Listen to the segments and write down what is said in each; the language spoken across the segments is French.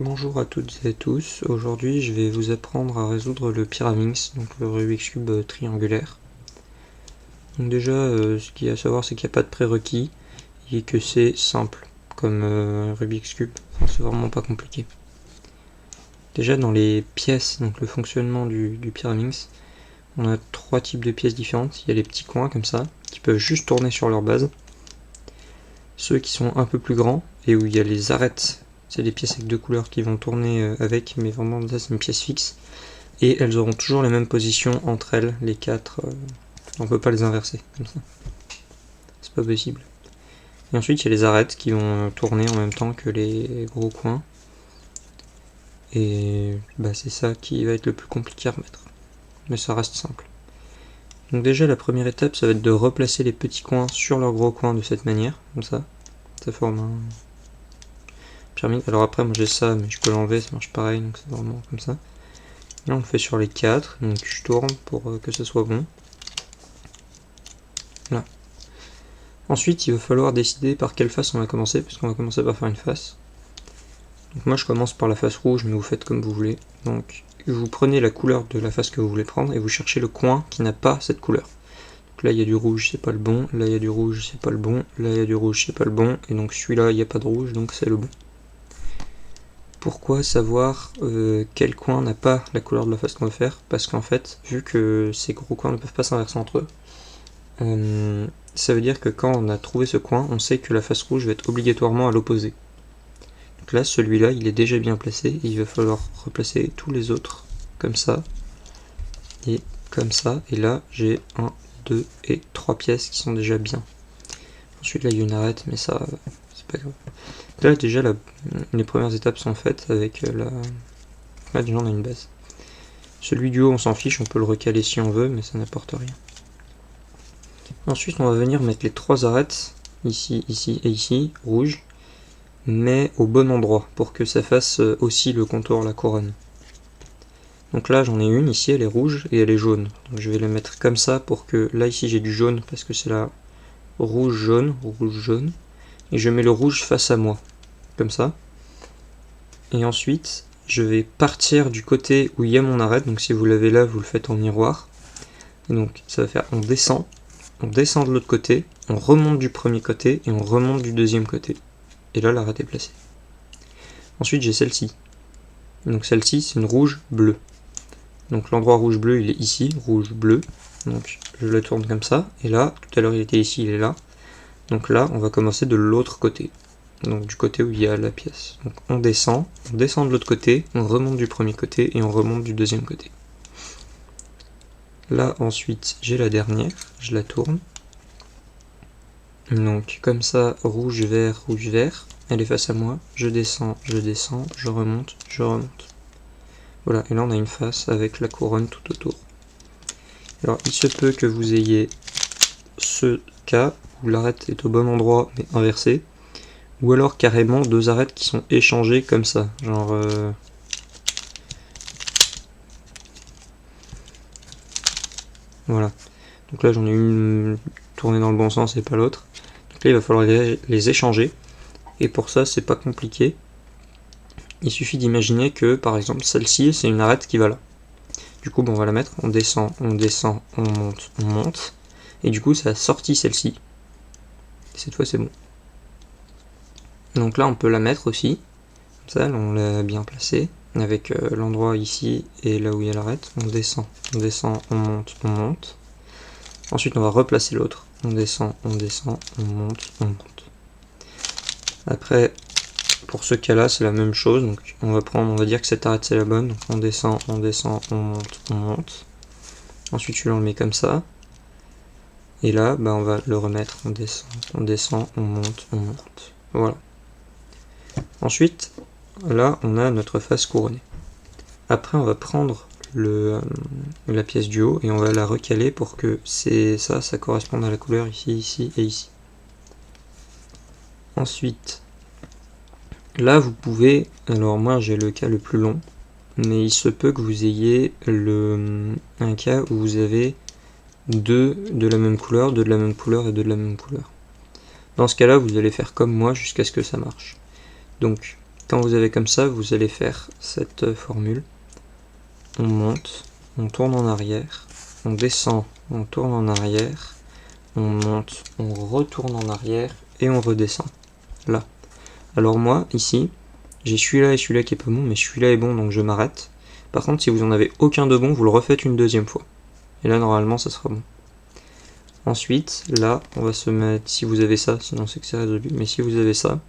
Bonjour à toutes et à tous, aujourd'hui je vais vous apprendre à résoudre le Pyraminx, donc le Rubik's Cube triangulaire. Donc déjà, ce qu'il y a à savoir, c'est qu'il n'y a pas de prérequis et que c'est simple comme Rubik's Cube, enfin, c'est vraiment pas compliqué. Déjà dans les pièces, donc le fonctionnement du Pyraminx, on a trois types de pièces différentes. Il y a les petits coins comme ça, qui peuvent juste tourner sur leur base. Ceux qui sont un peu plus grands et où il y a les arêtes. C'est des pièces avec deux couleurs qui vont tourner avec, mais vraiment là c'est une pièce fixe. Et elles auront toujours la même position entre elles, les quatre. On peut pas les inverser comme ça. C'est pas possible. Et ensuite il y a les arêtes qui vont tourner en même temps que les gros coins. Et bah, c'est ça qui va être le plus compliqué à remettre. Mais ça reste simple. Donc déjà la première étape ça va être de replacer les petits coins sur leurs gros coins de cette manière, comme ça. Ça forme un pyramide. Alors après moi j'ai ça mais je peux l'enlever, ça marche pareil, donc c'est vraiment comme ça. Là on le fait sur les 4, donc je tourne pour que ce soit bon. Là. Ensuite il va falloir décider par quelle face on va commencer, puisqu'on va commencer par faire une face. Donc moi je commence par la face rouge, mais vous faites comme vous voulez. Donc vous prenez la couleur de la face que vous voulez prendre et vous cherchez le coin qui n'a pas cette couleur. Donc là il y a du rouge, c'est pas le bon, là il y a du rouge, c'est pas le bon, là il y a du rouge, c'est pas le bon, et donc celui-là il n'y a pas de rouge, donc c'est le bon. Pourquoi savoir quel coin n'a pas la couleur de la face qu'on veut faire? Parce qu'en fait, vu que ces gros coins ne peuvent pas s'inverser entre eux, ça veut dire que quand on a trouvé ce coin, on sait que la face rouge va être obligatoirement à l'opposé. Donc là, celui-là, il est déjà bien placé, et il va falloir replacer tous les autres, comme ça, et comme ça, et là, j'ai 1, 2 et 3 pièces qui sont déjà bien. Ensuite, là, il y a une arête, mais ça, c'est pas grave. Là, déjà, les premières étapes sont faites avec la... Là, déjà, on a une base. Celui du haut, on s'en fiche, on peut le recaler si on veut, mais ça n'apporte rien. Ensuite, on va venir mettre les trois arêtes, ici, ici et ici, rouges, mais au bon endroit, pour que ça fasse aussi le contour, la couronne. Donc là, j'en ai une, ici, elle est rouge et elle est jaune. Donc je vais la mettre comme ça pour que, là, ici, j'ai du jaune, parce que c'est la rouge-jaune, rouge-jaune. Et je mets le rouge face à moi, comme ça. Et ensuite, je vais partir du côté où il y a mon arête, donc si vous l'avez là, vous le faites en miroir. Et donc ça va faire, on descend de l'autre côté, on remonte du premier côté et on remonte du deuxième côté. Et là, l'arête est placée. Ensuite, j'ai celle-ci. Donc celle-ci, c'est une rouge-bleu. Donc l'endroit rouge-bleu, il est ici, rouge-bleu. Donc je le tourne comme ça, et là, tout à l'heure il était ici, il est là. Donc là, on va commencer de l'autre côté. Donc du côté où il y a la pièce. Donc on descend de l'autre côté, on remonte du premier côté et on remonte du deuxième côté. Là ensuite j'ai la dernière, je la tourne. Donc comme ça, rouge, vert, elle est face à moi, je descends, je remonte, je remonte. Voilà, et là on a une face avec la couronne tout autour. Alors il se peut que vous ayez ce cas où l'arête est au bon endroit mais inversée. Ou alors carrément deux arêtes qui sont échangées comme ça, genre... Voilà. Donc là j'en ai une tournée dans le bon sens et pas l'autre. Donc là il va falloir les échanger. Et pour ça c'est pas compliqué. Il suffit d'imaginer que par exemple celle-ci c'est une arête qui va là. Du coup bon, on va la mettre, on descend, on monte, on monte. Et du coup ça a sorti celle-ci. Cette fois c'est bon. Donc là on peut la mettre aussi. Comme ça, on l'a bien placée. Avec l'endroit ici et là où il y a l'arête. On descend, on monte, on monte. Ensuite on va replacer l'autre. On descend, on monte, on monte. Après, pour ce cas-là, c'est la même chose. Donc on va dire que cette arête c'est la bonne. Donc on descend, on monte, on monte. Ensuite celui-là on le met comme ça. Et là, bah, on va le remettre. On descend, on monte, on monte. Voilà. Ensuite, là on a notre face couronnée. Après on va prendre la pièce du haut et on va la recaler pour que ça corresponde à la couleur ici, ici et ici. Ensuite, là vous pouvez, alors moi j'ai le cas le plus long, mais il se peut que vous ayez un cas où vous avez deux de la même couleur, deux de la même couleur et deux de la même couleur. Dans ce cas-là, vous allez faire comme moi jusqu'à ce que ça marche. Donc, quand vous avez comme ça, vous allez faire cette formule. On monte, on tourne en arrière, on descend, on tourne en arrière, on monte, on retourne en arrière et on redescend. Là. Alors moi, ici, j'ai celui-là et celui-là qui est pas bon, mais celui-là est bon donc je m'arrête. Par contre, si vous en avez aucun de bon, vous le refaites une deuxième fois. Et là, normalement, ça sera bon. Ensuite, là, on va se mettre, si vous avez ça, sinon c'est que c'est résolu, mais si vous avez ça,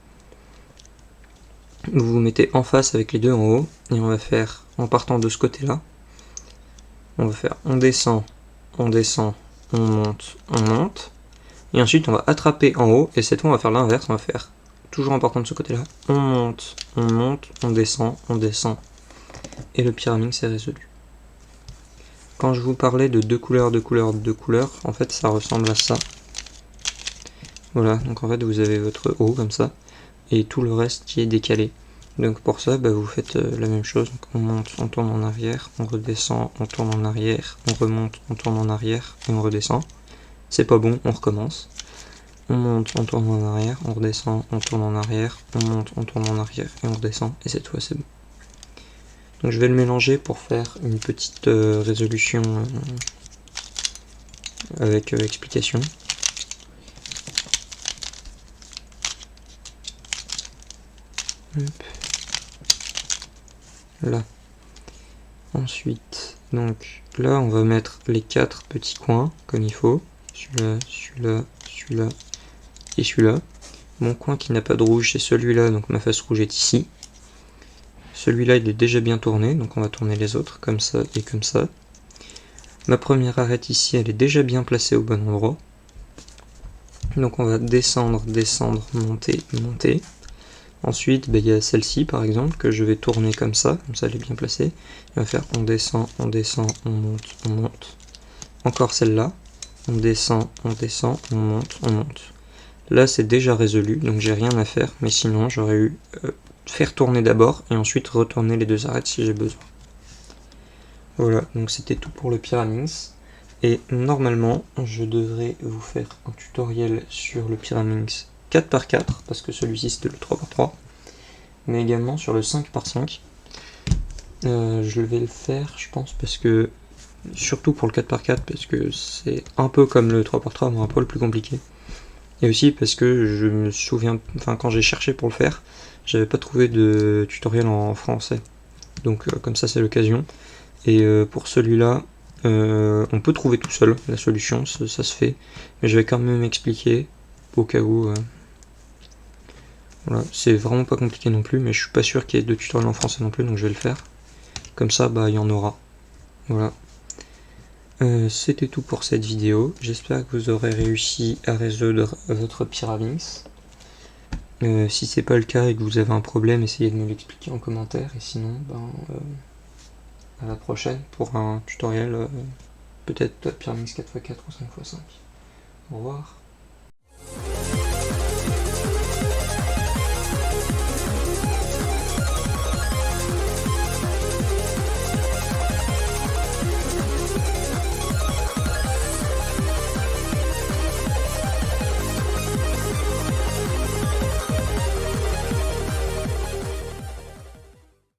vous vous mettez en face avec les deux en haut, et on va faire, en partant de ce côté-là, on va faire on descend, on monte, et ensuite on va attraper en haut, et cette fois on va faire l'inverse, on va faire, toujours en partant de ce côté-là, on monte, on descend, et le pyramide c'est résolu. Quand je vous parlais de deux couleurs, en fait ça ressemble à ça. Voilà, donc en fait vous avez votre haut comme ça, et tout le reste qui est décalé. Donc pour ça, vous faites la même chose. Donc on monte, on tourne en arrière, on redescend, on tourne en arrière, on remonte, on tourne en arrière, et on redescend. C'est pas bon, on recommence. On monte, on tourne en arrière, on redescend, on tourne en arrière, on monte, on tourne en arrière, et on redescend. Et cette fois c'est bon. Donc je vais le mélanger pour faire une petite résolution avec explication. Hop. Là. Ensuite, donc là on va mettre les 4 petits coins comme il faut. Celui-là, celui-là, celui-là et celui-là. Mon coin qui n'a pas de rouge c'est celui-là, donc ma face rouge est ici. Celui-là il est déjà bien tourné, donc on va tourner les autres comme ça et comme ça. Ma première arête ici elle est déjà bien placée au bon endroit. Donc on va descendre, descendre, monter, monter. Ensuite, il y a celle-ci par exemple que je vais tourner comme ça elle est bien placée. On va faire on descend, on monte, on monte. Encore celle-là, on descend, on monte. Là c'est déjà résolu, donc j'ai rien à faire, mais sinon j'aurais eu faire tourner d'abord et ensuite retourner les deux arêtes si j'ai besoin. Voilà, donc c'était tout pour le Pyraminx. Et normalement, je devrais vous faire un tutoriel sur le Pyraminx 4x4, parce que celui-ci c'était le 3x3, mais également sur le 5x5. Je vais le faire, je pense, parce que, surtout pour le 4x4, parce que c'est un peu comme le 3x3, mais un peu le plus compliqué. Et aussi parce que je me souviens, enfin quand j'ai cherché pour le faire, j'avais pas trouvé de tutoriel en français. Donc comme ça c'est l'occasion. Et pour celui-là, on peut trouver tout seul la solution, ça se fait. Mais je vais quand même expliquer au cas où. Voilà, c'est vraiment pas compliqué non plus, mais je suis pas sûr qu'il y ait de tutoriel en français non plus, donc je vais le faire. Comme ça, il y en aura. Voilà. C'était tout pour cette vidéo. J'espère que vous aurez réussi à résoudre votre Pyraminx. Si c'est pas le cas et que vous avez un problème, essayez de me l'expliquer en commentaire. Et sinon, à la prochaine pour un tutoriel peut-être Pyraminx 4x4 ou 5x5. Au revoir.